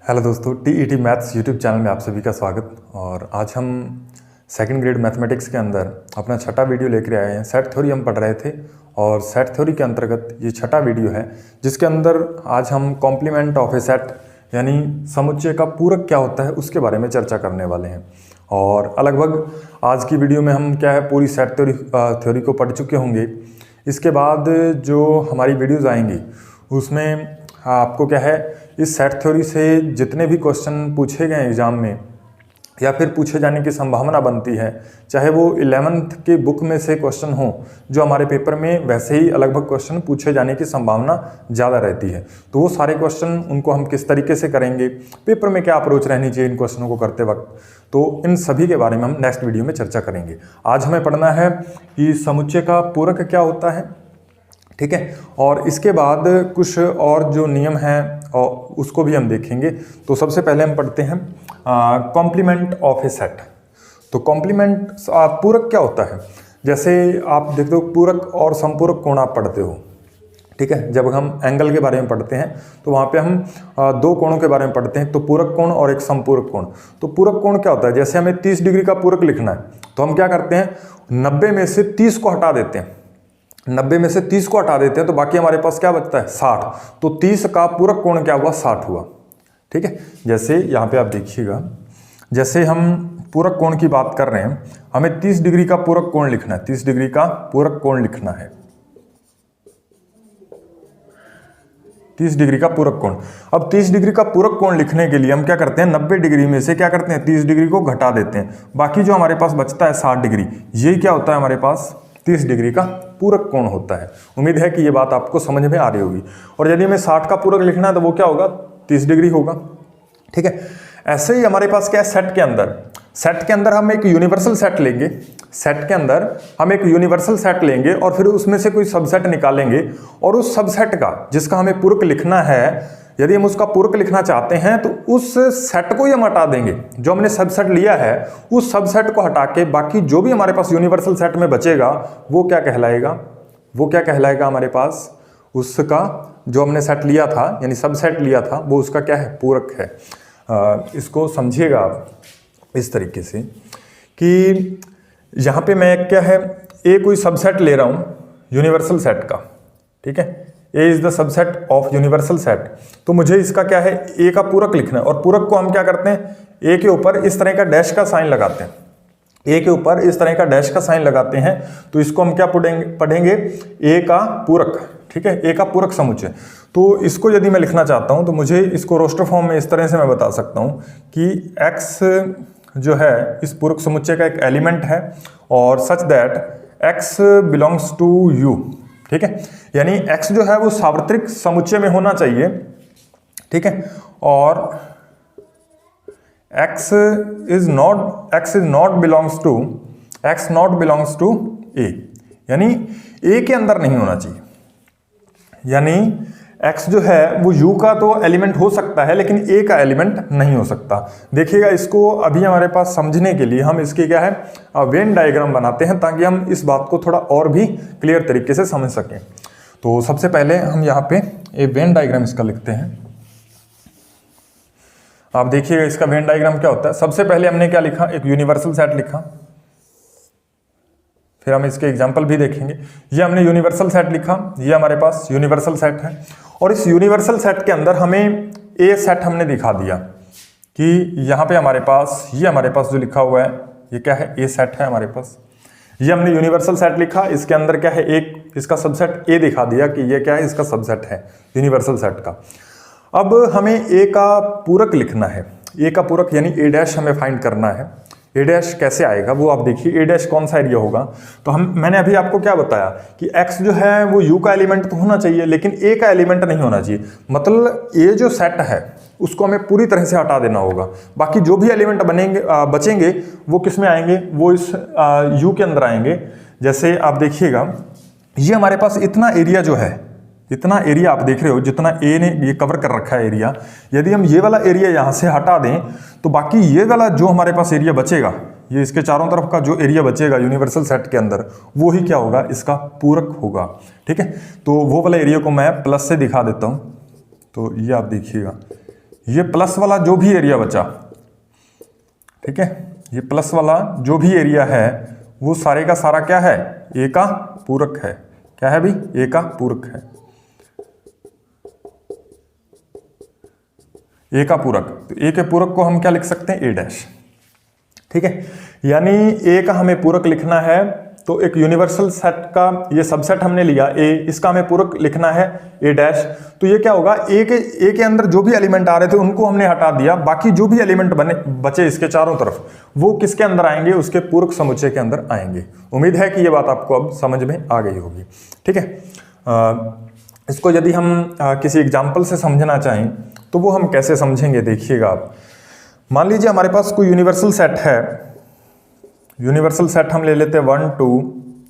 Hello दोस्तों, TET maths YouTube channel में आप सभी का स्वागत। और आज हम सेकंड ग्रेड मैथमेटिक्स के अंदर अपना छठा वीडियो लेकर आए हैं। सेट थ्योरी हम पढ़ रहे थे और सेट थ्योरी के अंतर्गत ये छठा वीडियो है, जिसके अंदर आज हम कॉम्प्लीमेंट ऑफ ए सेट यानी समुच्चय का पूरक क्या होता है उसके बारे में चर्चा करने वाले हैं। और लगभग आज की वीडियो में हम क्या है पूरी सेट थ्योरी को पढ़ चुके होंगे। इसके बाद जो हमारी वीडियोज़ आएंगी उसमें आपको क्या है इस सेट थ्योरी से जितने भी क्वेश्चन पूछे गए एग्ज़ाम में या फिर पूछे जाने की संभावना बनती है, चाहे वो 11th के बुक में से क्वेश्चन हो जो हमारे पेपर में, वैसे ही लगभग क्वेश्चन पूछे जाने की संभावना ज़्यादा रहती है। तो वो सारे क्वेश्चन उनको हम किस तरीके से करेंगे, पेपर में क्या अप्रोच रहनी चाहिए इन क्वेश्चनों को करते वक्त, तो इन सभी के बारे में हम नेक्स्ट वीडियो में चर्चा करेंगे। आज हमें पढ़ना है कि समुच्चय का पूरक क्या होता है, ठीक है। और इसके बाद कुछ और जो नियम हैं और उसको भी हम देखेंगे। तो सबसे पहले हम पढ़ते हैं कॉम्प्लीमेंट ऑफ ए सेट। तो कॉम्प्लीमेंट पूरक क्या होता है, जैसे आप देखते हो पूरक और संपूरक कोण आप पढ़ते हो, ठीक है। जब हम एंगल के बारे में पढ़ते हैं तो वहाँ पे हम दो कोणों के बारे में पढ़ते हैं, तो पूरक कोण और एक संपूरक कोण। तो पूरक कोण क्या होता है, जैसे हमें 30 डिग्री का पूरक लिखना है तो हम क्या करते हैं 90 में से 30 को हटा देते हैं। 90 में से 30 को हटा देते हैं तो बाकी हमारे पास क्या बचता है 60। तो 30 का पूरक कोण क्या हुआ 60 हुआ, ठीक है। जैसे यहाँ पे आप देखिएगा, जैसे हम पूरक कोण की बात कर रहे हैं, हमें 30 डिग्री का पूरक कोण लिखना है, 30 डिग्री का पूरक कोण लिखना है, 30 डिग्री का पूरक कोण। अब 30 डिग्री का पूरक कोण लिखने के लिए हम क्या करते हैं 90 डिग्री में से क्या करते हैं 30 डिग्री को घटा देते हैं, बाकी जो हमारे पास बचता है 60 डिग्री, ये क्या होता है हमारे पास 30 डिग्री का पूरक कोण होता है। उम्मीद है कि ये बात आपको समझ में आ रही होगी। और यदि हमें 60 का पूरक लिखना है तो वो क्या होगा 30 डिग्री होगा, ठीक है। ऐसे ही हमारे पास क्या है सेट के अंदर हम एक यूनिवर्सल सेट लेंगे, सेट के अंदर हम एक यूनिवर्सल सेट लेंगे और फिर उसमें से कोई सबसेट निकालेंगे और उस सबसेट का जिसका हमें पूरक लिखना है, यदि हम उसका पूरक लिखना चाहते हैं तो उस सेट को ही हम हटा देंगे। जो हमने सबसेट लिया है उस सबसेट को हटा के बाकी जो भी हमारे पास यूनिवर्सल सेट में बचेगा वो क्या कहलाएगा हमारे पास उसका जो हमने सेट लिया था यानी सबसेट लिया था वो उसका क्या है पूरक है। इसको समझिएगा आप इस तरीके से कि यहाँ पे मैं क्या है ए कोई सबसेट ले रहा हूँ यूनिवर्सल सेट का, ठीक है। A is the subset of universal set. तो मुझे इसका क्या है ए का पूरक लिखना है और पूरक को हम क्या करते हैं ए के ऊपर इस तरह का डैश का साइन लगाते हैं, ए के ऊपर इस तरह का डैश का साइन लगाते हैं। तो इसको हम क्या पढ़ेंगे ए का पूरक, ठीक है, ए का पूरक समुच्चय। तो इसको यदि मैं लिखना चाहता हूं तो मुझे इसको रोस्टर फॉर्म में इस तरह से मैं बता सकता हूं कि x जो है इस पूरक समुच्चय का एक एलिमेंट है और such that x belongs to u, ठीक है। यानी x जो है वो सार्वत्रिक समुच्चय में होना चाहिए, ठीक है। और x not belongs to a, यानी a के अंदर नहीं होना चाहिए। यानी x जो है वो u का तो एलिमेंट हो सकता है लेकिन a का एलिमेंट नहीं हो सकता। देखिएगा इसको अभी हमारे पास समझने के लिए हम इसकी क्या है वेन डायग्राम बनाते हैं ताकि हम इस बात को थोड़ा और भी क्लियर तरीके से समझ सकें। तो सबसे पहले हम यहाँ पे एक वेन डायग्राम इसका लिखते हैं। आप देखिएगा इसका वेन डायग्राम क्या होता है। सबसे पहले हमने क्या लिखा, एक यूनिवर्सल सेट लिखा, फिर हम इसके एग्जाम्पल भी देखेंगे। ये हमने यूनिवर्सल सेट लिखा, ये हमारे पास यूनिवर्सल सेट है और इस यूनिवर्सल सेट के अंदर हमें ए सेट हमने दिखा दिया कि यहाँ पे हमारे पास ये हमारे पास जो लिखा हुआ है ये क्या है ए सेट है हमारे पास। ये हमने यूनिवर्सल सेट लिखा, इसके अंदर क्या है एक इसका सबसेट ए दिखा दिया कि ये क्या है इसका सबसेट है यूनिवर्सल सेट का। अब हमें ए का पूरक लिखना है, ए का पूरक यानी ए डैश हमें फाइंड करना है। ए डैश कैसे आएगा वो आप देखिए, ए डैश कौन सा एरिया होगा। तो मैंने अभी आपको क्या बताया कि x जो है वो u का एलिमेंट तो होना चाहिए लेकिन a का एलिमेंट नहीं होना चाहिए। मतलब a जो सेट है उसको हमें पूरी तरह से हटा देना होगा, बाकी जो भी एलिमेंट बचेंगे वो किस में आएंगे, वो इस u के अंदर आएंगे। जैसे आप देखिएगा ये हमारे पास इतना एरिया जो है, इतना एरिया आप देख रहे हो जितना ए ने ये कवर कर रखा है एरिया, यदि हम ये वाला एरिया यहाँ से हटा दें तो बाकी ये वाला जो हमारे पास एरिया बचेगा, ये इसके चारों तरफ का जो एरिया बचेगा यूनिवर्सल सेट के अंदर वो ही क्या होगा इसका पूरक होगा, ठीक है। तो वो वाला एरिया को मैं प्लस से दिखा देता हूँ। तो ये आप देखिएगा ये प्लस वाला जो भी एरिया बचा, ठीक है, ये प्लस वाला जो भी एरिया है वो सारे का सारा क्या है, ए का पूरक है। क्या है भाई, ए का पूरक है, ए का पूरक। तो ए के पूरक को हम क्या लिख सकते हैं, ए डैश, ठीक है। यानी ए का हमें पूरक लिखना है, तो एक यूनिवर्सल सेट का ये सबसेट हमने लिया ए, इसका हमें पूरक लिखना है ए डैश। तो ये क्या होगा, ए के अंदर जो भी एलिमेंट आ रहे थे उनको हमने हटा दिया, बाकी जो भी एलिमेंट बचे इसके चारों तरफ वो किसके अंदर आएंगे, उसके पूरक समुच्चय के अंदर आएंगे। उम्मीद है कि ये बात आपको अब समझ में आ गई होगी, ठीक है। इसको यदि हम किसी एग्जाम्पल से समझना चाहें तो वो हम कैसे समझेंगे, देखिएगा आप। मान लीजिए हमारे पास कोई यूनिवर्सल सेट है, यूनिवर्सल सेट हम ले लेते हैं 1 2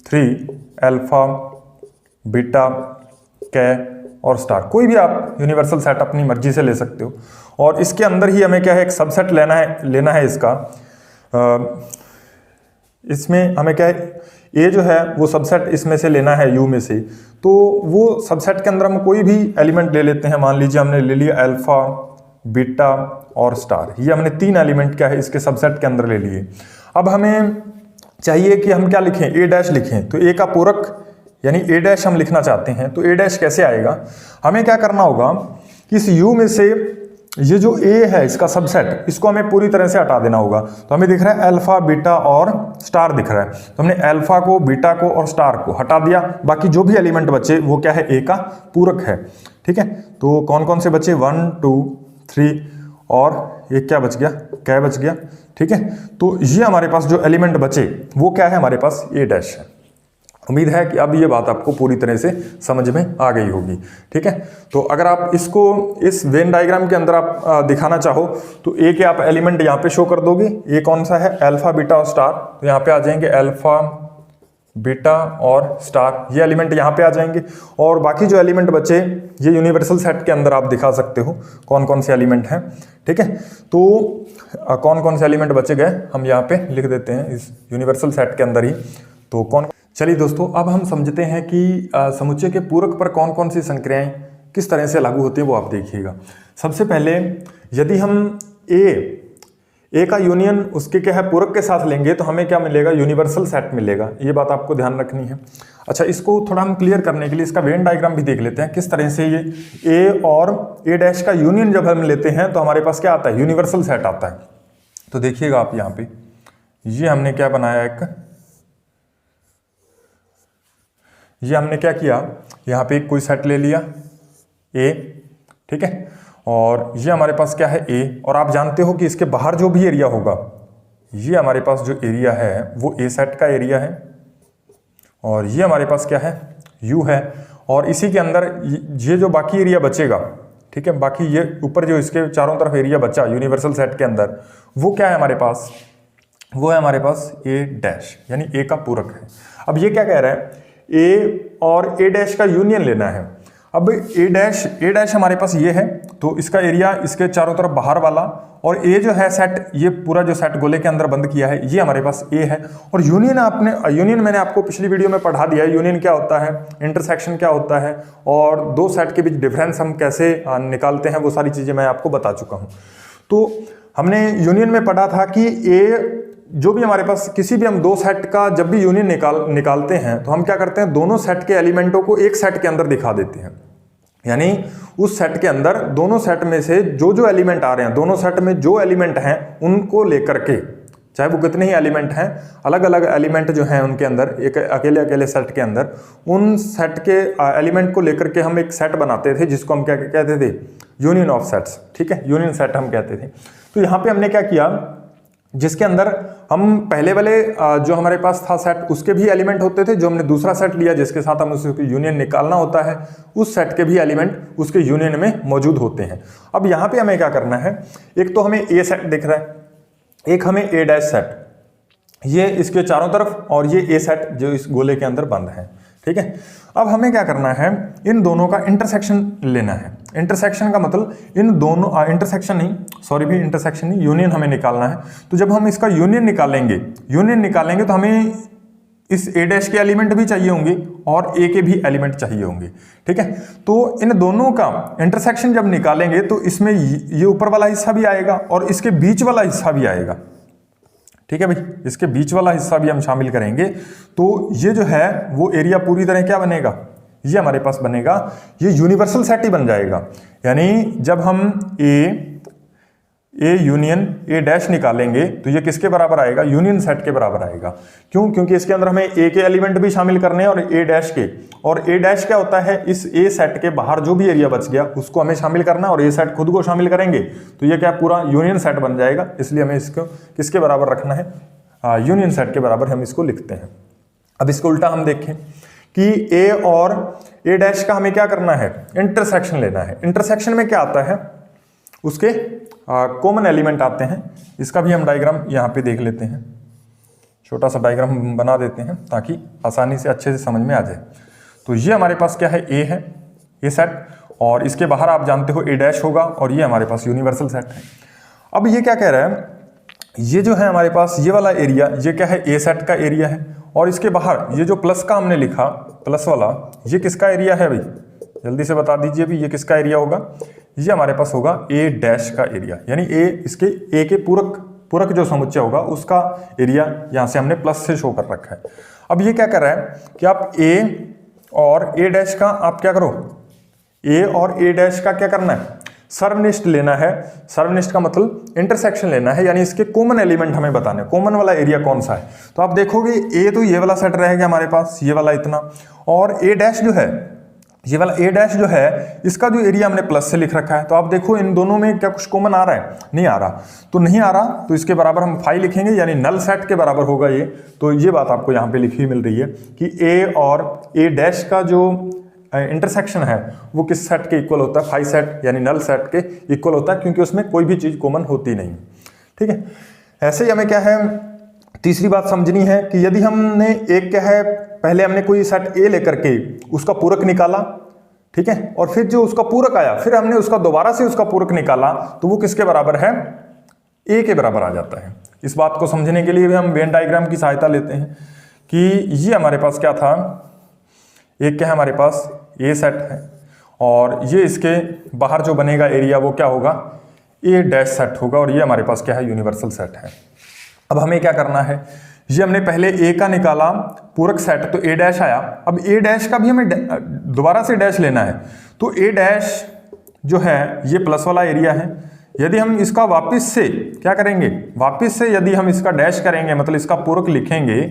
3 अल्फा बीटा के और स्टार, कोई भी आप यूनिवर्सल सेट अपनी मर्जी से ले सकते हो। और इसके अंदर ही हमें क्या है, एक सबसेट लेना है इसका। इसमें हमें क्या है, ए जो है वो सबसेट इसमें से लेना है यू में से। तो वो सबसेट के अंदर हम कोई भी एलिमेंट ले लेते हैं। मान लीजिए हमने ले लिया अल्फा बीटा और स्टार, ये हमने 3 एलिमेंट क्या है इसके सबसेट के अंदर ले लिए। अब हमें चाहिए कि हम क्या लिखें, ए डैश लिखें। तो ए का पूरक यानी ए डैश हम लिखना चाहते हैं, तो ए डैश कैसे आएगा, हमें क्या करना होगा कि इस यू में से ये जो ए है इसका सबसेट, इसको हमें पूरी तरह से हटा देना होगा। तो हमें दिख रहा है अल्फा बीटा और स्टार दिख रहा है, तो हमने अल्फा को बीटा को और स्टार को हटा दिया, बाकी जो भी एलिमेंट बचे वो क्या है, ए का पूरक है, ठीक है। तो कौन कौन से बचे, 1 2 3 और एक क्या बच गया, क्या बच गया, ठीक है। तो ये हमारे पास जो एलिमेंट बचे वो क्या है, हमारे पास ए डैश है। उम्मीद है कि अब ये बात आपको पूरी तरह से समझ में आ गई होगी, ठीक है। तो अगर आप इसको इस वेन डायग्राम के अंदर आप दिखाना चाहो तो ए के आप एलिमेंट यहाँ पे शो कर दोगे। ए कौन सा है, अल्फा बीटा और स्टार, तो यहाँ पे आ जाएंगे अल्फा बीटा और स्टार, ये एलिमेंट यहाँ पे आ जाएंगे। और बाकी जो एलिमेंट बचे ये यूनिवर्सल सेट के अंदर आप दिखा सकते हो कौन कौन से एलिमेंट हैं, ठीक है। तो कौन कौन से एलिमेंट बचे गए हम यहाँ पे लिख देते हैं इस यूनिवर्सल सेट के अंदर ही। तो चलिए दोस्तों, अब हम समझते हैं कि समुच्चय के पूरक पर कौन कौन सी संक्रियाएं किस तरह से लागू होती है, वो आप देखिएगा। सबसे पहले यदि हम ए का यूनियन उसके क्या है पूरक के साथ लेंगे तो हमें क्या मिलेगा, यूनिवर्सल सेट मिलेगा। ये बात आपको ध्यान रखनी है। अच्छा, इसको थोड़ा हम क्लियर करने के लिए इसका वेन डायग्राम भी देख लेते हैं किस तरह से ये ए और ए डैश का यूनियन जब हम लेते हैं तो हमारे पास क्या आता है, यूनिवर्सल सेट आता है। तो देखिएगा आप यहाँ पे, ये हमने क्या बनाया, ये हमने क्या किया, यहाँ पे कोई सेट ले लिया ए, ठीक है, और ये हमारे पास क्या है ए, और आप जानते हो कि इसके बाहर जो भी एरिया होगा, ये हमारे पास जो एरिया है वो ए सेट का एरिया है, और ये हमारे पास क्या है, यू है। और इसी के अंदर ये जो बाकी एरिया बचेगा, ठीक है, बाकी ये ऊपर जो इसके चारों तरफ एरिया बचा यूनिवर्सल सेट के अंदर, वो क्या है हमारे पास, वो है हमारे पास ए डैश, यानी ए का पूरक है। अब ये क्या कह रहा है, ए और ए डैश का यूनियन लेना है। अब ए डैश हमारे पास ये है, तो इसका एरिया इसके चारों तरफ बाहर वाला, और ए जो है सेट, ये पूरा जो सेट गोले के अंदर बंद किया है, ये हमारे पास ए है। और यूनियन मैंने आपको पिछली वीडियो में पढ़ा दिया है, यूनियन क्या होता है, इंटरसेक्शन क्या होता है, और दो सेट के बीच डिफरेंस हम कैसे निकालते हैं, वो सारी चीज़ें मैं आपको बता चुका हूँ। तो हमने यूनियन में पढ़ा था कि ए जो भी हमारे पास किसी भी हम दो सेट का जब भी यूनियन निकालते हैं तो हम क्या करते हैं, दोनों सेट के एलिमेंटों को एक सेट के अंदर दिखा देते हैं। यानी उस सेट के अंदर दोनों सेट में से जो एलिमेंट आ रहे हैं, दोनों सेट में जो एलिमेंट हैं उनको लेकर के, चाहे वो कितने ही एलिमेंट हैं, अलग अलग एलिमेंट जो हैं उनके अंदर, एक अकेले सेट के अंदर, उन सेट के एलिमेंट को लेकर के हम एक सेट बनाते थे जिसको हम क्या कहते थे, यूनियन ऑफ सेट्स, ठीक है, यूनियन सेट हम कहते थे। तो यहाँ पे हमने क्या किया, जिसके अंदर हम पहले वाले जो हमारे पास था सेट, उसके भी एलिमेंट होते थे, जो हमने दूसरा सेट लिया जिसके साथ हम उसकी यूनियन निकालना होता है, उस सेट के भी एलिमेंट उसके यूनियन में मौजूद होते हैं। अब यहाँ पे हमें क्या करना है, एक तो हमें ए सेट दिख रहा है, एक हमें ए डैश सेट, ये इसके चारों तरफ, और ये ए सेट जो इस गोले के अंदर बंद है, ठीक है। अब हमें क्या करना है, इन दोनों का इंटरसेक्शन लेना है। इंटरसेक्शन का मतलब इन दोनों इंटरसेक्शन नहीं, यूनियन हमें निकालना है। तो जब हम इसका यूनियन निकालेंगे तो हमें इस ए डैश के एलिमेंट भी चाहिए होंगे और ए के भी एलिमेंट चाहिए होंगे। ठीक है, तो इन दोनों का इंटरसेक्शन जब निकालेंगे तो इसमें ये ऊपर वाला हिस्सा भी आएगा और इसके बीच वाला हिस्सा भी आएगा। ठीक है भाई, इसके बीच वाला हिस्सा भी हम शामिल करेंगे तो ये जो है वो एरिया पूरी तरह क्या बनेगा, ये हमारे पास बनेगा, ये यूनिवर्सल सेट ही बन जाएगा। यानी जब हम ए यूनियन ए डैश निकालेंगे तो ये किसके बराबर आएगा, यूनियन सेट के बराबर आएगा। क्यों, क्योंकि इसके अंदर हमें ए के एलिमेंट भी शामिल करने हैं और ए डैश के, और ए डैश क्या होता है, इस ए सेट के बाहर जो भी एरिया बच गया उसको हमें शामिल करना और ए सेट खुद को शामिल करेंगे तो ये क्या पूरा यूनियन सेट बन जाएगा। इसलिए हमें इसको किसके बराबर रखना है, यूनियन सेट के बराबर हम इसको लिखते हैं। अब इसको उल्टा हम देखें कि ए और ए डैश का हमें क्या करना है, इंटरसेक्शन लेना है। इंटरसेक्शन में क्या आता है, उसके कॉमन एलिमेंट आते हैं। इसका भी हम डायग्राम यहाँ पे देख लेते हैं, छोटा सा डायग्राम हम बना देते हैं ताकि आसानी से अच्छे से समझ में आ जाए। तो ये हमारे पास क्या है, ए है, ए सेट, और इसके बाहर आप जानते हो ए डैश होगा और ये हमारे पास यूनिवर्सल सेट है। अब ये क्या कह रहा है, ये जो है हमारे पास ये वाला एरिया, ये क्या है, ए सेट का एरिया है, और इसके बाहर ये जो प्लस का हमने लिखा, प्लस वाला, ये किसका एरिया है भाई, जल्दी से बता दीजिए भी, ये किसका एरिया होगा, ये हमारे पास होगा ए डैश का एरिया। यानी ए, इसके ए के पूरक जो समुच्चय होगा उसका एरिया यहाँ से हमने प्लस से शो कर रखा है। अब ये क्या कर रहा है कि आप ए और ए डैश का आप क्या करो, ए और ए डैश का क्या करना है, सर्वनिष्ठ लेना है। सर्वनिष्ठ का मतलब इंटरसेक्शन लेना है, यानी इसके कॉमन एलिमेंट हमें बताने, कॉमन वाला एरिया कौन सा है। तो आप देखोगे ए तो ये वाला सेट रहेगा हमारे पास, ये वाला इतना, और ए डैश जो है, ये वाला ए डैश जो है, इसका जो एरिया हमने प्लस से लिख रखा है। तो आप देखो इन दोनों में क्या कुछ कॉमन आ रहा है, नहीं आ रहा। तो नहीं आ रहा तो इसके बराबर हम फाई लिखेंगे, यानी नल सेट के बराबर होगा ये। तो ये बात आपको यहाँ पे लिखी मिल रही है कि ए और ए डैश का जो इंटरसेक्शन है वो किस सेट के इक्वल होता है, फाई सेट यानी नल सेट के इक्वल होता है, क्योंकि उसमें कोई भी चीज कॉमन होती नहीं। ठीक है, ऐसे ही हमें क्या है, तीसरी बात समझनी है कि यदि हमने एक क्या है, पहले हमने कोई सेट ए लेकर के उसका पूरक निकाला, ठीक है, और फिर जो उसका पूरक आया फिर हमने उसका दोबारा से उसका पूरक निकाला तो वो किसके बराबर है, ए के बराबर आ जाता है। इस बात को समझने के लिए भी हम वेन डायग्राम की सहायता लेते हैं कि ये हमारे पास क्या था, एक क्या है हमारे पास ए सेट है और ये इसके बाहर जो बनेगा एरिया वो क्या होगा, ए डैश सेट होगा, और ये हमारे पास क्या है, यूनिवर्सल सेट है। अब हमें क्या करना है, ये हमने पहले ए का निकाला पूरक सेट तो ए डैश आया, अब ए डैश का भी हमें दोबारा से डैश लेना है। तो ए डैश जो है ये प्लस वाला एरिया है, यदि हम इसका वापस से क्या करेंगे, वापस से यदि हम इसका डैश करेंगे, मतलब इसका पूरक लिखेंगे,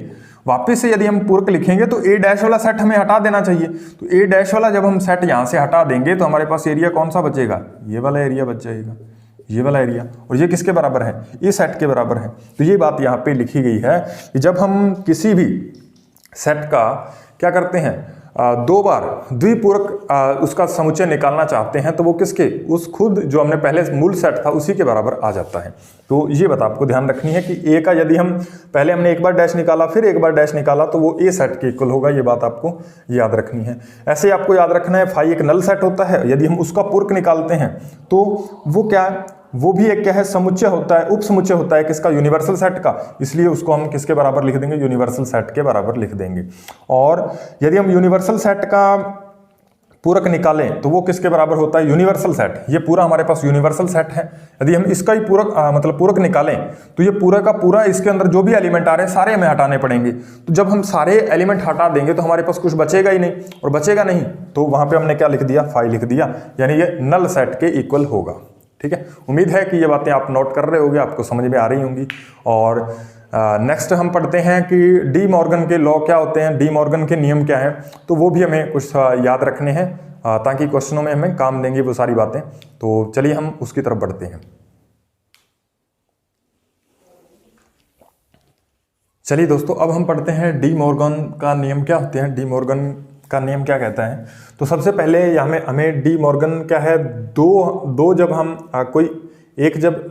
वापस से यदि हम पूरक लिखेंगे तो ए डैश वाला सेट हमें हटा देना चाहिए। तो ए डैश वाला जब हम सेट यहाँ से हटा देंगे तो हमारे पास एरिया कौन सा बचेगा, ये वाला एरिया बच जाएगा, ये वाला एरिया, और ये किसके बराबर है, ए सेट के बराबर है। तो ये बात यहाँ पे लिखी गई है कि जब हम किसी भी सेट का क्या करते हैं, दो बार द्विपूरक उसका समुच्चय निकालना चाहते हैं तो वो किसके, उस खुद जो हमने पहले मूल सेट था उसी के बराबर आ जाता है। तो ये बात आपको ध्यान रखनी है कि ए का यदि हम पहले हमने एक बार डैश निकाला फिर एक बार डैश निकाला तो वो ए सेट के इक्वल होगा, ये बात आपको याद रखनी है। ऐसे ही आपको याद रखना है फाई एक नल सेट होता है, यदि हम उसका पूरक निकालते हैं तो वो क्या, वो भी एक क्या है, समुच्चय होता है, उप समुच्चय होता है किसका, यूनिवर्सल सेट का, इसलिए उसको हम किसके बराबर लिख देंगे, यूनिवर्सल सेट के बराबर लिख देंगे। और यदि हम यूनिवर्सल सेट का पूरक निकालें तो वो किसके बराबर होता है, यूनिवर्सल सेट, ये पूरा हमारे पास यूनिवर्सल सेट है। यदि हम इसका ही पूरक मतलब पूरक निकालें तो ये पूरा का पूरा इसके अंदर जो भी एलिमेंट आ रहे हैं सारे हमें हटाने पड़ेंगे। तो जब हम सारे एलिमेंट हटा देंगे तो हमारे पास कुछ बचेगा ही नहीं, और बचेगा नहीं तो वहां पे हमने क्या लिख दिया, फाई लिख दिया, यानी ये नल सेट के इक्वल होगा। ठीक है, उम्मीद है कि ये बातें आप नोट कर रहे होंगे, आपको समझ में आ रही होंगी। और नेक्स्ट हम पढ़ते हैं कि डी मॉर्गन के लॉ क्या होते हैं, डी मॉर्गन के नियम क्या हैं, तो वो भी हमें कुछ याद रखने हैं ताकि क्वेश्चनों में हमें काम देंगे वो सारी बातें। तो चलिए हम उसकी तरफ बढ़ते हैं। चलिए दोस्तों, अब हम पढ़ते हैं डी मॉर्गन का नियम क्या होते हैं, डी मॉर्गन का नियम क्या कहता है। तो सबसे पहले हमें डी मॉर्गन क्या है, दो जब हम कोई एक जब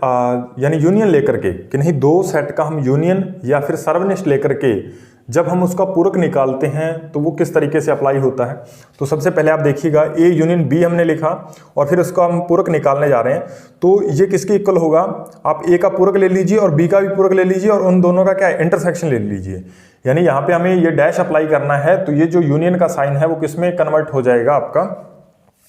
यानी यूनियन लेकर के, कि नहीं दो सेट का हम यूनियन या फिर सर्वनिष्ठ लेकर के जब हम उसका पूरक निकालते हैं तो वो किस तरीके से अप्लाई होता है। तो सबसे पहले आप देखिएगा ए यूनियन बी हमने लिखा और फिर उसका हम पूरक निकालने जा रहे हैं, तो ये किसके इक्वल होगा, आप ए का पूरक ले लीजिए और बी का भी पूरक ले लीजिए और उन दोनों का क्या है, इंटरसेक्शन ले लीजिए। यानी यहाँ पे हमें ये डैश अप्लाई करना है, तो ये जो यूनियन का साइन है वो किस में कन्वर्ट हो जाएगा आपका,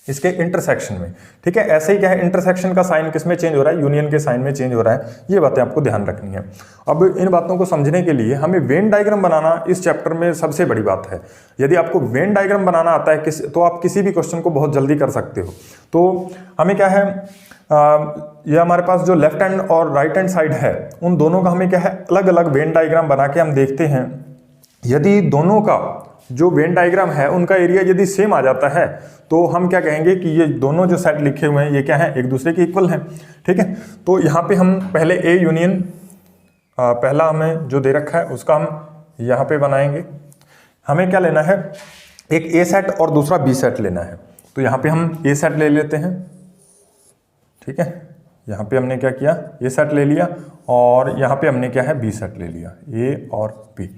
इसके इंटरसेक्शन में। ठीक है, ऐसे ही क्या है, इंटरसेक्शन का साइन किस में चेंज हो रहा है, यूनियन के साइन में चेंज हो रहा है। ये बातें आपको ध्यान रखनी है। अब इन बातों को समझने के लिए हमें वेन डायग्राम बनाना इस चैप्टर में सबसे बड़ी बात है। यदि आपको वेन डायग्राम बनाना आता है तो आप किसी भी क्वेश्चन को बहुत जल्दी कर सकते हो। तो हमें क्या है, ये हमारे पास जो लेफ्ट हैंड और राइट हैंड साइड है, उन दोनों का हमें क्या है, अलग अलग वेन डायग्राम बना के हम देखते हैं। यदि दोनों का जो वेन डायग्राम है उनका एरिया यदि सेम आ जाता है तो हम क्या कहेंगे कि ये दोनों जो सेट लिखे हुए हैं ये क्या है, एक दूसरे के इक्वल हैं। ठीक है, तो यहाँ पे हम पहले ए यूनियन, पहला हमें जो दे रखा है उसका हम यहाँ पे बनाएंगे। हमें क्या लेना है, एक ए सेट और दूसरा बी सेट लेना है। तो यहाँ पे हम ए सेट ले लेते हैं। ठीक है, यहाँ पे हमने क्या किया, ए सेट ले लिया, और यहाँ पे हमने क्या है, बी सेट ले लिया, ए और बी।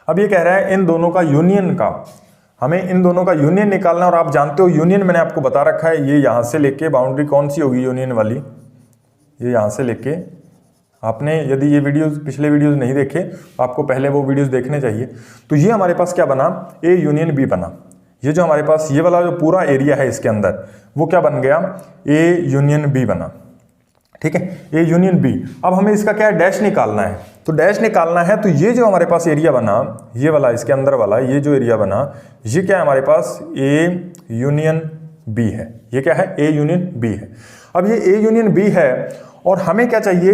अब ये कह रहा है इन दोनों का यूनियन का, हमें इन दोनों का यूनियन निकालना। और आप जानते हो यूनियन मैंने आपको बता रखा है, ये यहाँ से लेके बाउंड्री कौन सी होगी यूनियन वाली, ये यहाँ से लेके, आपने यदि ये वीडियोस पिछले वीडियोस नहीं देखे तो आपको पहले वो वीडियोस देखने चाहिए। तो ये हमारे पास क्या बना, ए यूनियन बी बना। ये जो हमारे पास ये वाला जो पूरा एरिया है इसके अंदर वो क्या बन गया, ए यूनियन बी बना। ठीक है, ए यूनियन बी। अब हमें इसका क्या है, डैश निकालना है। तो डैश निकालना है, तो ये जो हमारे पास एरिया बना, ये वाला इसके अंदर वाला ये जो एरिया बना, ये क्या है हमारे पास, ए यूनियन बी है। ये क्या है, ए यूनियन बी है। अब ये ए यूनियन बी है और हमें क्या चाहिए,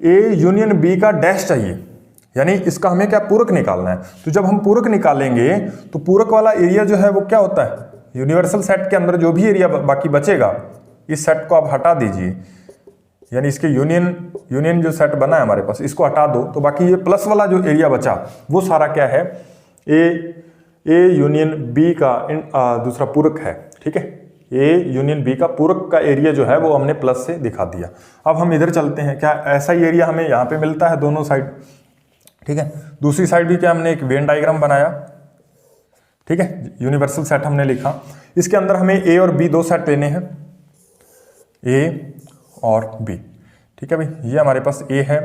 ए यूनियन बी का डैश चाहिए, यानी इसका हमें क्या पूरक निकालना है। तो जब हम पूरक निकालेंगे तो पूरक वाला एरिया जो है वो क्या होता है, यूनिवर्सल सेट के अंदर जो भी एरिया बाकी बचेगा, इस सेट को आप हटा दीजिए, यानी इसके यूनियन जो सेट बना है हमारे पास, इसको हटा दो, तो बाकी ये प्लस वाला जो एरिया बचा वो सारा क्या है, ए यूनियन बी का दूसरा पूरक है। ठीक है, ए यूनियन बी का पूरक का एरिया जो है वो हमने प्लस से दिखा दिया। अब हम इधर चलते हैं, क्या ऐसा ही एरिया हमें यहाँ पे मिलता है दोनों साइड। ठीक है, दूसरी साइड भी क्या हमने एक वेन डायग्राम बनाया। ठीक है, यूनिवर्सल सेट हमने लिखा, इसके अंदर हमें ए और बी दो सेट लेने हैं, ए और बी। ठीक है भाई, ये हमारे पास ए है,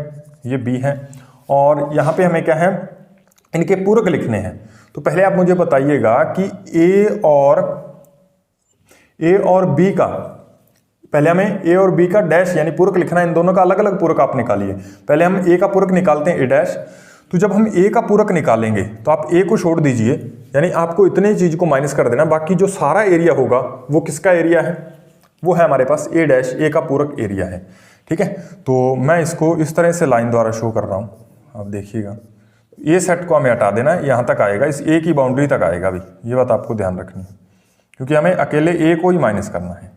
ये बी है, और यहाँ पे हमें क्या है, इनके पूरक लिखने हैं। तो पहले आप मुझे बताइएगा कि ए और बी का, पहले हमें ए और बी का डैश यानी पूरक लिखना है। इन दोनों का अलग अलग पूरक आप निकालिए। पहले हम ए का पूरक निकालते हैं, ए डैश। तो जब हम ए का पूरक निकालेंगे तो आप ए को छोड़ दीजिए, यानी आपको इतने चीज को माइनस कर देना, बाकी जो सारा एरिया होगा वो किसका एरिया है, वो है हमारे पास ए डैश, ए का पूरक एरिया है। ठीक है, तो मैं इसको इस तरह से लाइन द्वारा शो कर रहा हूं, आप देखिएगा। ए सेट को हमें हटा देना है, यहां तक आएगा, इस ए की बाउंड्री तक आएगा भी, ये बात आपको ध्यान रखनी है, क्योंकि हमें अकेले ए को ही माइनस करना है।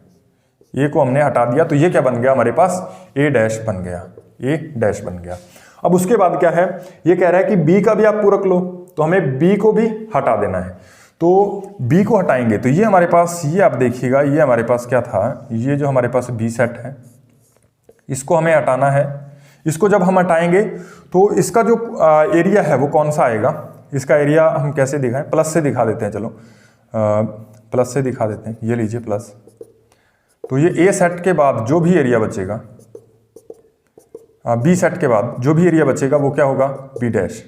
ए को हमने हटा दिया तो ये क्या बन गया हमारे पास, ए डैश बन गया, ए डैश बन गया। अब उसके बाद क्या है, ये कह रहा है कि बी का भी आप पूरक लो, तो हमें बी को भी हटा देना है। तो बी को हटाएंगे तो ये हमारे पास, ये आप देखिएगा, ये हमारे पास क्या था, ये जो हमारे पास बी सेट है, इसको हमें हटाना है। इसको जब हम हटाएंगे तो इसका जो एरिया है वो कौन सा आएगा, इसका एरिया हम कैसे दिखाएं, प्लस से दिखा देते हैं। चलो प्लस से दिखा देते हैं, ये लीजिए प्लस। तो ये ए सेट के बाद जो भी एरिया बचेगा, बी सेट के बाद जो भी एरिया बचेगा वो क्या होगा, बी डैश,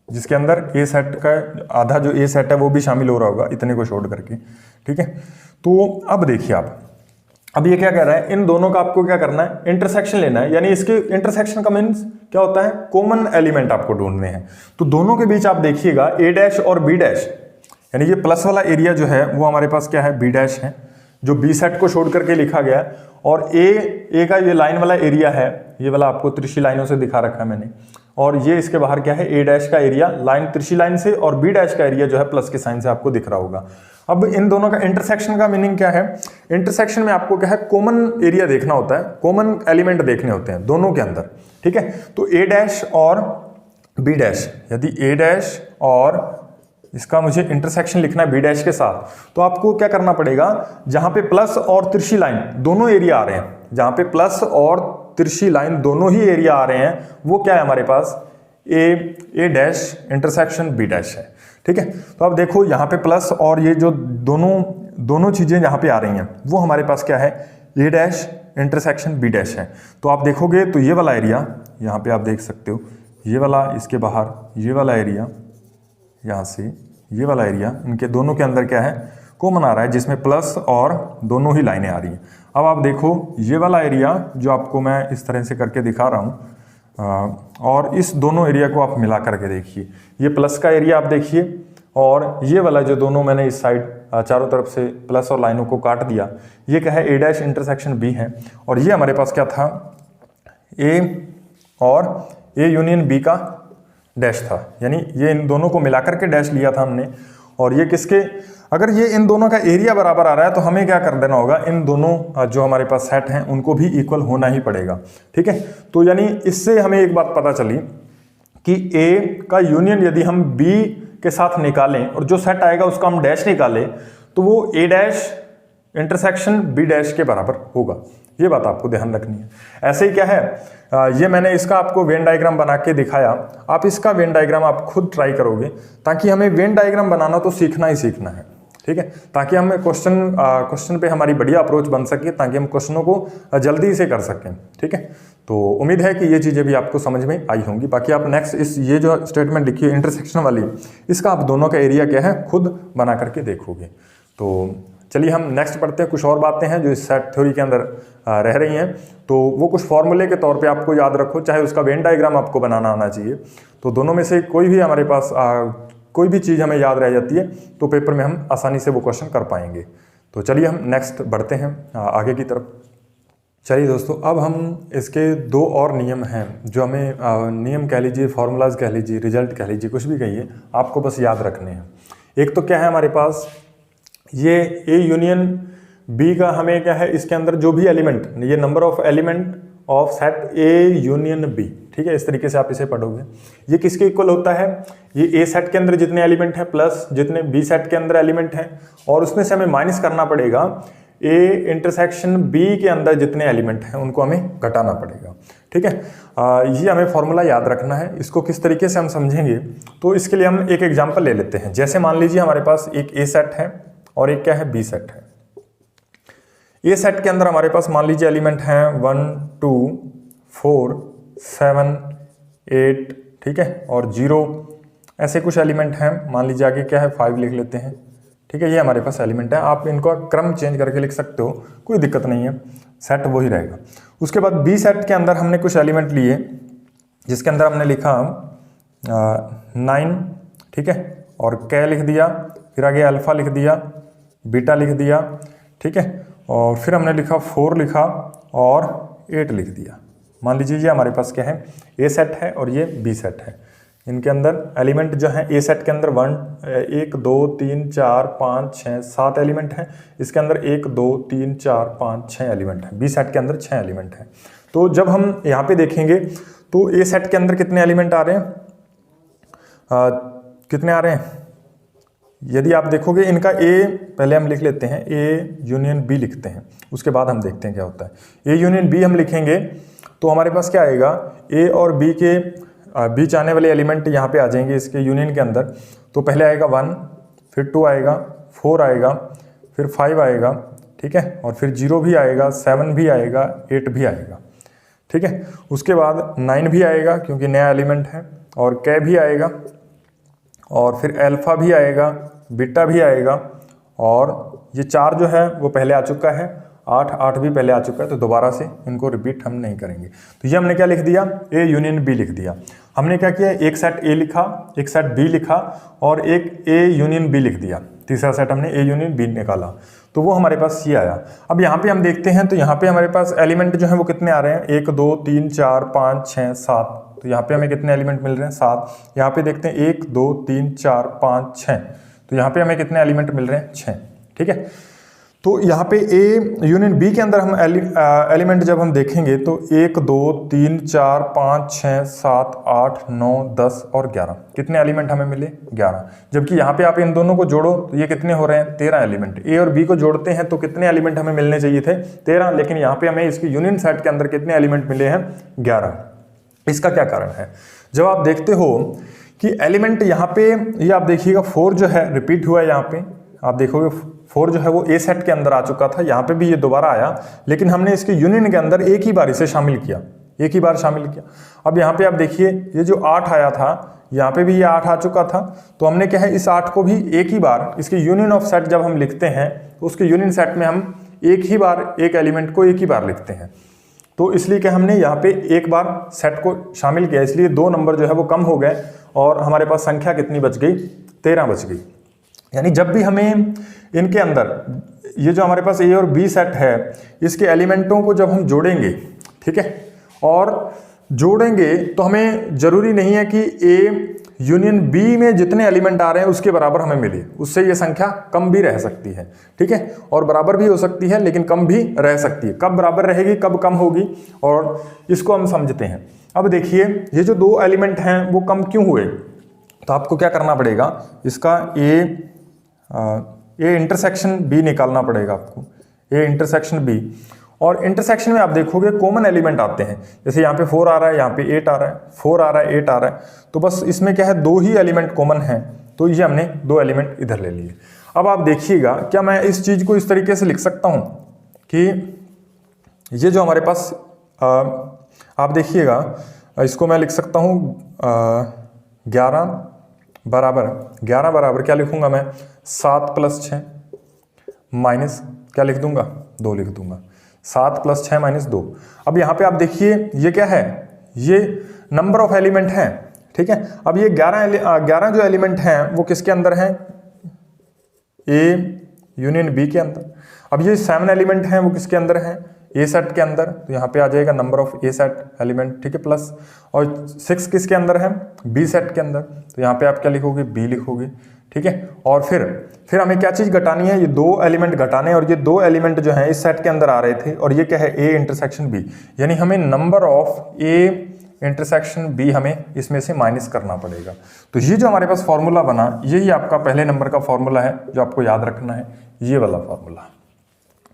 जिसके अंदर ए सेट का आधा जो ए सेट है वो भी शामिल हो रहा होगा, इतने को छोड़ करके। ठीक है, तो अब देखिए आप, अब ये क्या कह रहा है, इन दोनों का आपको क्या करना है, इंटरसेक्शन लेना है। यानी इसके इंटरसेक्शन का मीन्स क्या होता है, कॉमन एलिमेंट आपको ढूंढने हैं। तो दोनों के बीच आप देखिएगा ए डैश और बी डैश, यानी ये प्लस वाला एरिया जो है वो हमारे पास क्या है, बी डैश है, जो बी सेट को छोड़ करके लिखा गया है। और ए का ये लाइन वाला एरिया है, ये वाला आपको तिरछी लाइनों से दिखा रखा है मैंने, और ये इसके बाहर क्या है, ए डैश का एरिया लाइन तिरछी लाइन से, और बी डैश का एरिया जो है प्लस के साइन से आपको दिख रहा होगा। अब इन दोनों का इंटरसेक्शन का मीनिंग क्या है, इंटरसेक्शन में आपको क्या है, कॉमन एरिया देखना होता है, कॉमन एलिमेंट देखने होते हैं दोनों के अंदर। ठीक है, तो ए डैश और बी डैश, यदि ए डैश और इसका मुझे इंटरसेक्शन लिखना है बी डैश के साथ, तो आपको क्या करना पड़ेगा, जहां पे प्लस और तिरछी लाइन दोनों एरिया आ रहे हैं, जहां पे प्लस और तिरछी लाइन दोनों ही एरिया आ रहे हैं, वो क्या है हमारे पास, ए डैश इंटरसेक्शन बी डैश है। ठीक है, तो अब देखो यहाँ पे प्लस और ये जो दोनों चीजें यहाँ पे आ रही हैं वो हमारे पास क्या है, ए डैश इंटरसेक्शन बी डैश है। तो आप देखोगे तो ये वाला एरिया यहाँ पे आप देख सकते हो, ये वाला इसके बाहर ये वाला एरिया, यहाँ से ये वाला एरिया, इनके दोनों के अंदर क्या है, कॉमन आ रहा है, जिसमें प्लस और दोनों ही लाइनें आ रही हैं। अब आप देखो ये वाला एरिया जो आपको मैं इस तरह से करके दिखा रहा हूँ, और इस दोनों एरिया को आप मिला करके देखिए, ये प्लस का एरिया आप देखिए, और ये वाला जो दोनों मैंने इस साइड चारों तरफ से प्लस और लाइनों को काट दिया, ये क्या है, ए डैश इंटरसेक्शन बी है। और ये हमारे पास क्या था, ए और ए यूनियन बी का डैश था, यानी ये इन दोनों को मिलाकर के डैश लिया था हमने। और ये किसके, अगर ये इन दोनों का एरिया बराबर आ रहा है तो हमें क्या कर देना होगा, इन दोनों जो हमारे पास सेट हैं उनको भी इक्वल होना ही पड़ेगा, ठीक है। तो यानी इससे हमें एक बात पता चली कि ए का यूनियन यदि हम बी के साथ निकालें और जो सेट आएगा उसका हम डैश निकालें, तो वो ए डैश इंटरसेक्शन बी डैश के बराबर होगा। ये बात आपको ध्यान रखनी है। ऐसे ही क्या है, ये मैंने इसका आपको वेन डायग्राम बना के दिखाया, आप इसका वेन डायग्राम आप खुद ट्राई करोगे, ताकि हमें वेन डायग्राम बनाना तो सीखना ही सीखना है, ठीक है, ताकि हमें क्वेश्चन पे हमारी बढ़िया अप्रोच बन सके, ताकि हम क्वेश्चनों को जल्दी से कर सकें, ठीक है। तो उम्मीद है कि ये चीज़ें भी आपको समझ में आई होंगी। बाकी आप नेक्स्ट ये जो स्टेटमेंट लिखी है इंटरसेक्शन वाली, इसका आप दोनों का एरिया क्या है खुद बना करके देखोगे। तो चलिए हम नेक्स्ट पढ़ते हैं। कुछ और बातें हैं जो इस सेट थ्योरी के अंदर रह रही हैं, तो वो कुछ फॉर्मूले के तौर पे आपको याद रखो, चाहे उसका वेन डायग्राम आपको बनाना आना चाहिए। तो दोनों में से कोई भी हमारे पास कोई भी चीज़ हमें याद रह जाती है तो पेपर में हम आसानी से वो क्वेश्चन कर पाएंगे। तो चलिए हम नेक्स्ट बढ़ते हैं आगे की तरफ। चलिए दोस्तों, अब हम इसके दो और नियम हैं जो हमें नियम कह लीजिए, फॉर्मूलाज कह लीजिए, रिजल्ट कह लीजिए, कुछ भी कहिए, आपको बस याद रखने हैं। एक तो क्या है हमारे पास, ये ए यूनियन बी का हमें क्या है, इसके अंदर जो भी एलिमेंट, ये number of element of set A union B, ठीक है, इस तरीके से आप इसे पढ़ोगे। ये किसके इक्वल होता है, ये ए सेट के अंदर जितने एलिमेंट हैं प्लस जितने बी सेट के अंदर एलिमेंट हैं, और उसमें से हमें माइनस करना पड़ेगा ए इंटरसेक्शन बी के अंदर जितने एलिमेंट हैं उनको हमें घटाना पड़ेगा, ठीक है। ये हमें फॉर्मूला याद रखना है। इसको किस तरीके से हम समझेंगे, तो इसके लिए हम एक एग्जाम्पल ले लेते हैं। जैसे मान लीजिए हमारे पास एक ए सेट है और एक क्या है, बी सेट है। ए सेट के अंदर हमारे पास मान लीजिए एलिमेंट हैं 1 2 4 7 8, ठीक है, और 0 ऐसे कुछ एलिमेंट हैं। मान लीजिए आगे क्या है, 5 लिख लेते हैं, ठीक है। ये हमारे पास एलिमेंट है, आप इनका क्रम चेंज करके लिख सकते हो, कोई दिक्कत नहीं है, सेट वही रहेगा। उसके बाद बी सेट के अंदर हमने कुछ एलिमेंट लिए, जिसके अंदर हमने लिखा 9, ठीक है, और कै लिख दिया, फिर आगे अल्फा लिख दिया, बीटा लिख दिया, ठीक है, और फिर हमने लिखा 4 लिखा और 8 लिख दिया। मान लीजिए ये हमारे पास क्या है, ए सेट है और ये बी सेट है। इनके अंदर एलिमेंट जो है, ए सेट के अंदर 1 2 3 4 5 6 7 एलिमेंट हैं। इसके अंदर 1 2 3 4 5 6 एलिमेंट हैं। बी सेट के अंदर 6 एलिमेंट हैं। तो जब हम यहाँ पे देखेंगे तो ए सेट के अंदर कितने एलिमेंट आ रहे हैं, कितने आ रहे हैं, यदि आप देखोगे इनका ए पहले हम लिख लेते हैं, ए यूनियन बी लिखते हैं, उसके बाद हम देखते हैं क्या होता है। ए यूनियन बी हम लिखेंगे तो हमारे पास क्या आएगा, ए और बी के बीच आने वाले एलिमेंट यहाँ पे आ जाएंगे इसके यूनियन के अंदर। तो पहले आएगा 1, फिर 2 आएगा, 4 आएगा, फिर 5 आएगा, ठीक है, और फिर 0 भी आएगा, 7 भी आएगा, 8 भी आएगा, ठीक है। उसके बाद 9 भी आएगा क्योंकि नया एलिमेंट है, और कै भी आएगा, और फिर अल्फा भी आएगा, बीटा भी आएगा, और ये 4 जो है वो पहले आ चुका है, 8 भी पहले आ चुका है, तो दोबारा से इनको रिपीट हम नहीं करेंगे। तो ये हमने क्या लिख दिया, ए यूनियन बी लिख दिया। हमने क्या किया, एक सेट ए लिखा, एक सेट बी लिखा, और एक ए यूनियन बी लिख दिया। तीसरा सेट हमने ए यूनियन बी निकाला, तो वो हमारे पास ये आया। अब यहाँ पे हम देखते हैं तो यहाँ पे हमारे पास एलिमेंट जो है वो कितने आ रहे हैं, 1 2 3 4 5 6 7। तो यहाँ पे हमें कितने एलिमेंट मिल रहे हैं, 7। यहाँ पे देखते हैं 1 2 3 4 5 6, तो यहाँ पे हमें कितने एलिमेंट मिल रहे हैं, 6, ठीक है। तो यहाँ पे ए यूनियन बी के अंदर हम एलिमेंट जब हम देखेंगे तो 1 2 3 4 5 6 7 8 9 10 और 11, कितने एलिमेंट हमें मिले, 11। जबकि यहाँ पे आप इन दोनों को जोड़ो तो ये कितने हो रहे हैं, 13 एलिमेंट। ए और बी को जोड़ते हैं तो कितने एलिमेंट हमें मिलने चाहिए थे, 13, लेकिन यहाँ पे हमें इसकी यूनियन सेट के अंदर कितने एलिमेंट मिले हैं, 11। इसका क्या कारण है, जब आप देखते हो कि एलिमेंट यहाँ पे, ये आप देखिएगा 4 जो है रिपीट हुआ है, यहाँ पे आप देखोगे 4 जो है वो ए सेट के अंदर आ चुका था, यहाँ पे भी ये दोबारा आया, लेकिन हमने इसके यूनियन के अंदर एक ही बारी से शामिल किया, एक ही बार शामिल किया। अब यहाँ पे आप देखिए ये जो 8 आया था, यहाँ पे भी ये 8 आ चुका था, तो हमने क्या है इस 8 को भी एक ही बार, इसके यूनियन ऑफ सेट जब हम लिखते हैं तो उसके यूनियन सेट में हम एक ही बार एक एलिमेंट को एक ही बार लिखते हैं। तो इसलिए कि हमने यहाँ पे एक बार सेट को शामिल किया, इसलिए 2 नंबर जो है वो कम हो गए और हमारे पास संख्या कितनी बच गई, 13 बच गई। यानी जब भी हमें इनके अंदर ये जो हमारे पास ए और बी सेट है इसके एलिमेंटों को जब हम जोड़ेंगे, ठीक है, और जोड़ेंगे तो हमें जरूरी नहीं है कि ए यूनियन बी में जितने एलिमेंट आ रहे हैं उसके बराबर हमें मिले, उससे ये संख्या कम भी रह सकती है, ठीक है, और बराबर भी हो सकती है लेकिन कम भी रह सकती है। कब बराबर रहेगी कब कम होगी और इसको हम समझते हैं। अब देखिए ये जो 2 एलिमेंट हैं वो कम क्यों हुए, तो आपको क्या करना पड़ेगा, इसका ए इंटरसेक्शन बी निकालना पड़ेगा आपको, ए इंटरसेक्शन बी। और इंटरसेक्शन में आप देखोगे कॉमन एलिमेंट आते हैं, जैसे यहाँ पे 4 आ रहा है, यहाँ पे 8 आ रहा है, 4 आ रहा है, 8 आ रहा है, तो बस इसमें क्या है 2 ही एलिमेंट कॉमन हैं, तो ये हमने 2 एलिमेंट इधर ले लिए। अब आप देखिएगा क्या मैं इस चीज़ को इस तरीके से लिख सकता हूँ कि ये जो हमारे पास आप देखिएगा इसको मैं लिख सकता हूँ 11 बराबर क्या लिखूंगा मैं, 7 + 6 माइनस क्या लिख दूंगा, 2 लिख दूंगा, 7 + 6 - 2। अब यहाँ पे आप देखिए ये क्या है, ये नंबर ऑफ एलिमेंट हैं, ठीक है। अब ये 11 जो एलिमेंट हैं वो किसके अंदर हैं, ए यूनियन बी के अंदर। अब ये 7 एलिमेंट हैं वो किसके अंदर हैं, ए सेट के अंदर, तो यहाँ पे आ जाएगा number of A set element, ठीक है, प्लस, और 6 किसके अंदर है, बी सेट के अंदर, तो यहाँ पे आप क्या लिखोगे, बी लिखोगे, ठीक है। और फिर हमें क्या चीज़ घटानी है, ये 2 एलिमेंट घटाने, और ये 2 एलिमेंट जो हैं इस सेट के अंदर आ रहे थे, और ये क्या है, ए इंटरसेक्शन बी, यानी हमें number of A intersection B हमें इसमें से माइनस करना पड़ेगा। तो ये जो हमारे पास फॉर्मूला बना, यही आपका पहले नंबर का फॉर्मूला है जो आपको याद रखना है, ये वाला फॉर्मूला,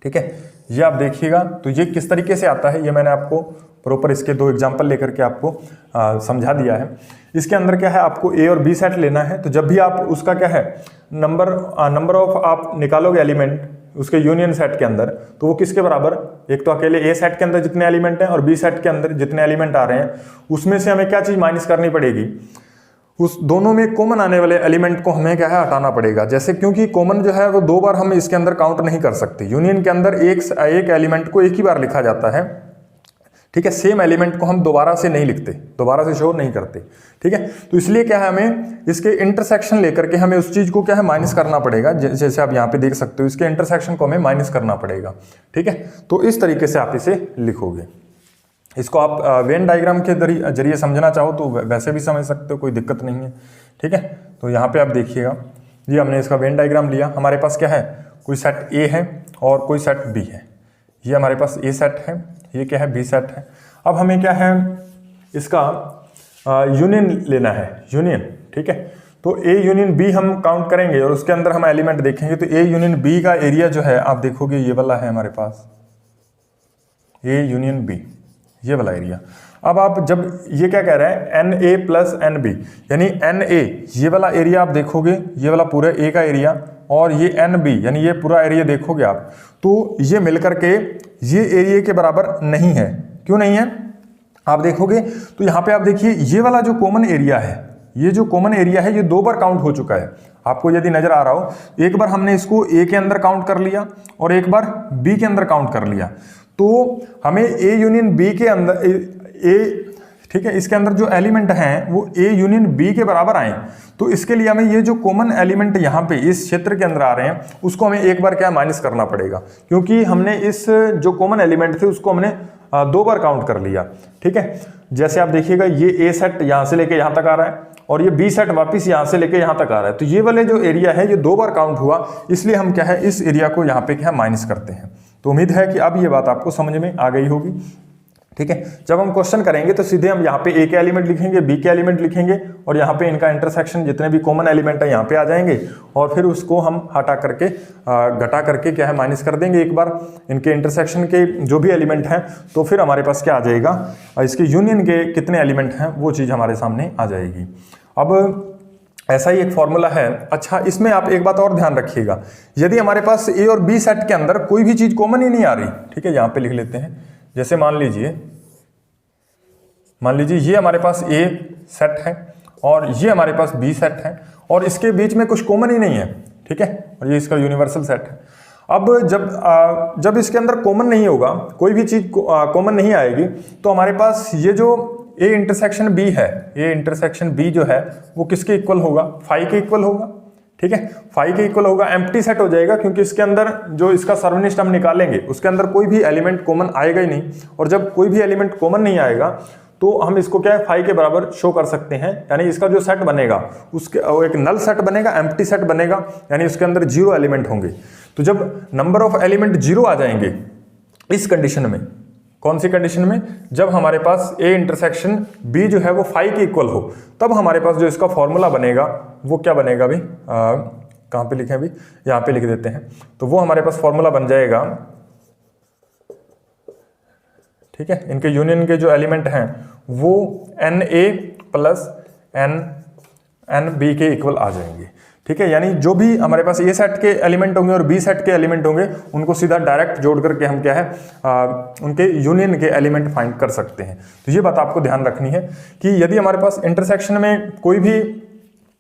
ठीक है। ये आप देखिएगा तो ये किस तरीके से आता है, ये मैंने आपको प्रॉपर इसके 2 एग्जाम्पल लेकर के आपको समझा दिया है। इसके अंदर क्या है, आपको ए और बी सेट लेना है, तो जब भी आप उसका क्या है नंबर ऑफ आप निकालोगे एलिमेंट उसके यूनियन सेट के अंदर, तो वो किसके बराबर, एक तो अकेले ए सेट के अंदर जितने एलिमेंट हैं और बी सेट के अंदर जितने एलिमेंट आ रहे हैं उसमें से हमें क्या चीज़ माइनस करनी पड़ेगी, उस दोनों में कॉमन आने वाले एलिमेंट को हमें क्या है हटाना पड़ेगा। जैसे क्योंकि कॉमन जो है वो 2 बार हम इसके अंदर काउंट नहीं कर सकते, यूनियन के अंदर एक एलिमेंट को एक ही बार लिखा जाता है, ठीक है, सेम एलिमेंट को हम दोबारा से नहीं लिखते, दोबारा से शो नहीं करते, ठीक है। तो इसलिए क्या है, हमें इसके इंटरसेक्शन लेकर के हमें उस चीज़ को क्या है माइनस करना पड़ेगा, जैसे आप यहाँ पे देख सकते हो इसके इंटरसेक्शन को हमें माइनस करना पड़ेगा, ठीक है। तो इस तरीके से आप इसे लिखोगे। इसको आप वेन डायग्राम के जरिए समझना चाहो तो वैसे भी समझ सकते हो, कोई दिक्कत नहीं है, ठीक है। तो यहाँ पे आप देखिएगा ये हमने इसका वेन डायग्राम लिया, हमारे पास क्या है, कोई सेट ए है और कोई सेट बी है, ये हमारे पास ए सेट है, ये क्या है, बी सेट है। अब हमें क्या है इसका यूनियन लेना है, यूनियन, ठीक है। तो ए यूनियन बी हम काउंट करेंगे और उसके अंदर हम एलिमेंट देखेंगे, तो ए यूनियन बी का एरिया जो है आप देखोगे ये वाला है हमारे पास, ए यूनियन बी, ये वाला एरिया। अब आप जब ये क्या कह रहे हैं, N A plus N B, यानी एन ए ये वाला एरिया आप देखोगे, ये वाला पूरा ए का एरिया, और ये एन बी यानी ये पूरा एरिया देखोगे आप, तो ये मिलकर के ये एरिया के बराबर नहीं है। क्यों नहीं है आप देखोगे तो यहाँ पे आप देखिए ये वाला जो कॉमन एरिया है, ये जो कॉमन एरिया है ये 2 बार काउंट हो चुका है। आपको यदि नजर आ रहा हो, एक बार हमने इसको ए के अंदर काउंट कर लिया और एक बार बी के अंदर काउंट कर लिया, तो हमें ए यूनियन बी के अंदर ठीक है, इसके अंदर जो एलिमेंट हैं वो ए यूनियन बी के बराबर आए, तो इसके लिए हमें ये जो कॉमन एलिमेंट यहाँ पे इस क्षेत्र के अंदर आ रहे हैं उसको हमें एक बार क्या माइनस करना पड़ेगा, क्योंकि हमने इस जो कॉमन एलिमेंट थे उसको हमने 2 बार काउंट कर लिया, ठीक है। जैसे आप देखिएगा ये ए सेट यहाँ से लेके यहाँ तक आ रहा है और ये बी सेट वापिस यहाँ से लेके यहाँ तक आ रहा है, तो ये वाले जो एरिया है ये 2 बार काउंट हुआ, इसलिए हम क्या है इस एरिया को यहाँ पे क्या माइनस करते हैं। तो उम्मीद है कि अब ये बात आपको समझ में आ गई होगी, ठीक है। जब हम क्वेश्चन करेंगे तो सीधे हम यहाँ पे ए के एलिमेंट लिखेंगे, बी के एलिमेंट लिखेंगे और यहाँ पे इनका इंटरसेक्शन जितने भी कॉमन एलिमेंट है यहाँ पे आ जाएंगे और फिर उसको हम हटा करके घटा करके क्या है माइनस कर देंगे एक बार इनके इंटरसेक्शन के जो भी एलिमेंट हैं, तो फिर हमारे पास क्या आ जाएगा, इसके यूनियन के कितने एलिमेंट हैं वो चीज़ हमारे सामने आ जाएगी। अब ऐसा ही एक फॉर्मूला है। अच्छा, इसमें आप एक बात और ध्यान रखिएगा, यदि हमारे पास ए और बी सेट के अंदर कोई भी चीज़ कॉमन ही नहीं आ रही, ठीक है, यहाँ पे लिख लेते हैं, जैसे मान लीजिए मान लीजिए ये हमारे पास ए सेट है और ये हमारे पास बी सेट है और इसके बीच में कुछ कॉमन ही नहीं है, ठीक है, और ये इसका यूनिवर्सल सेट है। अब जब इसके अंदर कॉमन नहीं होगा, कोई भी चीज कॉमन नहीं आएगी, तो हमारे पास ये जो ए इंटरसेक्शन बी है, ए इंटरसेक्शन बी जो है वो किसके इक्वल होगा, फाई के इक्वल होगा, ठीक है, फाई के इक्वल होगा। एम्प्टी सेट हो जाएगा क्योंकि इसके अंदर जो इसका सर्वनिष्ठ हम निकालेंगे उसके अंदर कोई भी एलिमेंट कॉमन आएगा ही नहीं, और जब कोई भी एलिमेंट कॉमन नहीं आएगा तो हम इसको क्या है, फाई के बराबर शो कर सकते हैं, यानी इसका जो सेट बनेगा उसके एक नल सेट बनेगा, एम्प्टी सेट बनेगा, यानी उसके अंदर 0 एलिमेंट होंगे। तो जब नंबर ऑफ एलिमेंट 0 आ जाएंगे इस कंडीशन में, कौन सी कंडीशन में, जब हमारे पास ए इंटरसेक्शन बी जो है वो फाई के इक्वल हो, तब हमारे पास जो इसका फॉर्मूला बनेगा वो क्या बनेगा अभी, कहाँ पे लिखें अभी, यहाँ पे लिख देते हैं। तो वो हमारे पास फॉर्मूला बन जाएगा, ठीक है, इनके यूनियन के जो एलिमेंट हैं वो N A plus N B के इक्वल आ जाएंगे, ठीक है, यानी जो भी हमारे पास ए सेट के एलिमेंट होंगे और बी सेट के एलिमेंट होंगे उनको सीधा डायरेक्ट जोड़ करके हम क्या है उनके यूनियन के एलिमेंट फाइंड कर सकते हैं। तो ये बात आपको ध्यान रखनी है कि यदि हमारे पास इंटरसेक्शन में कोई भी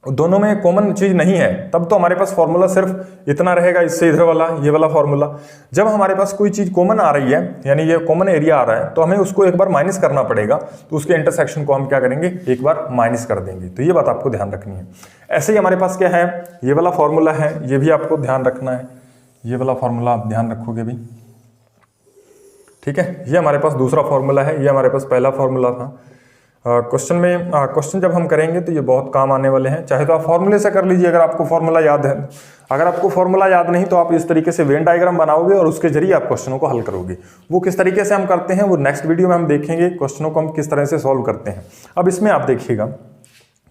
दोनों में कॉमन चीज नहीं है तब तो हमारे पास फॉर्मूला सिर्फ इतना रहेगा, इससे इधर वाला ये वाला फॉर्मूला। जब हमारे पास कोई चीज कॉमन आ रही है, यानी ये कॉमन एरिया आ रहा है, तो हमें उसको एक बार माइनस करना पड़ेगा, तो उसके इंटरसेक्शन को हम क्या करेंगे, एक बार माइनस कर देंगे। तो ये बात आपको ध्यान रखनी है। ऐसे ही हमारे पास क्या है, ये वाला फॉर्मूला है, ये भी आपको ध्यान रखना है, ये वाला फॉर्मूला आप ध्यान रखोगे भी, ठीक है। ये हमारे पास दूसरा फॉर्मूला है, ये हमारे पास पहला फॉर्मूला था। क्वेश्चन जब हम करेंगे तो ये बहुत काम आने वाले हैं, चाहे तो आप फॉर्मूले से कर लीजिए अगर आपको फॉर्मूला याद है। अगर आपको फॉर्मूला याद नहीं तो आप इस तरीके से वेन डायग्राम बनाओगे और उसके जरिए आप क्वेश्चनों को हल करोगे। वो किस तरीके से हम करते हैं वो नेक्स्ट वीडियो में हम देखेंगे, क्वेश्चनों को हम किस तरह से सॉल्व करते हैं। अब इसमें आप देखिएगा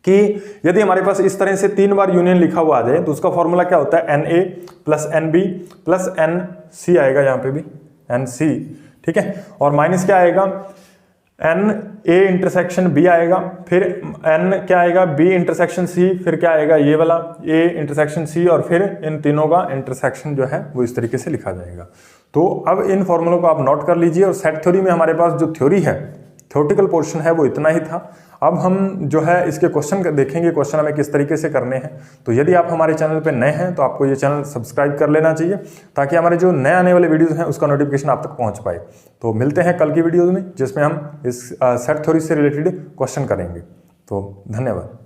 कि यदि हमारे पास इस तरह से 3 बार यूनियन लिखा हुआ आ जाए तो उसका फॉर्मूला क्या होता है, N A plus N B plus N C आएगा, यहाँ पे भी एन सी, ठीक है, और माइनस क्या आएगा, एन ए इंटरसेक्शन बी आएगा, फिर एन क्या आएगा, बी इंटरसेक्शन सी, फिर क्या आएगा ये वाला ए इंटरसेक्शन सी, और फिर इन तीनों का इंटरसेक्शन जो है वो इस तरीके से लिखा जाएगा। तो अब इन फॉर्मूलों को आप नोट कर लीजिए। और सेट थ्योरी में हमारे पास जो थ्योरी है, थ्योरेटिकल पोर्शन है, वो इतना ही था। अब हम जो है इसके क्वेश्चन देखेंगे, क्वेश्चन हमें किस तरीके से करने हैं। तो यदि आप हमारे चैनल पे नए हैं तो आपको ये चैनल सब्सक्राइब कर लेना चाहिए, ताकि हमारे जो नए आने वाले वीडियोस हैं उसका नोटिफिकेशन आप तक पहुंच पाए। तो मिलते हैं कल की वीडियोज में, जिसमें हम इस सेट थ्योरी से रिलेटेड क्वेश्चन करेंगे। तो धन्यवाद।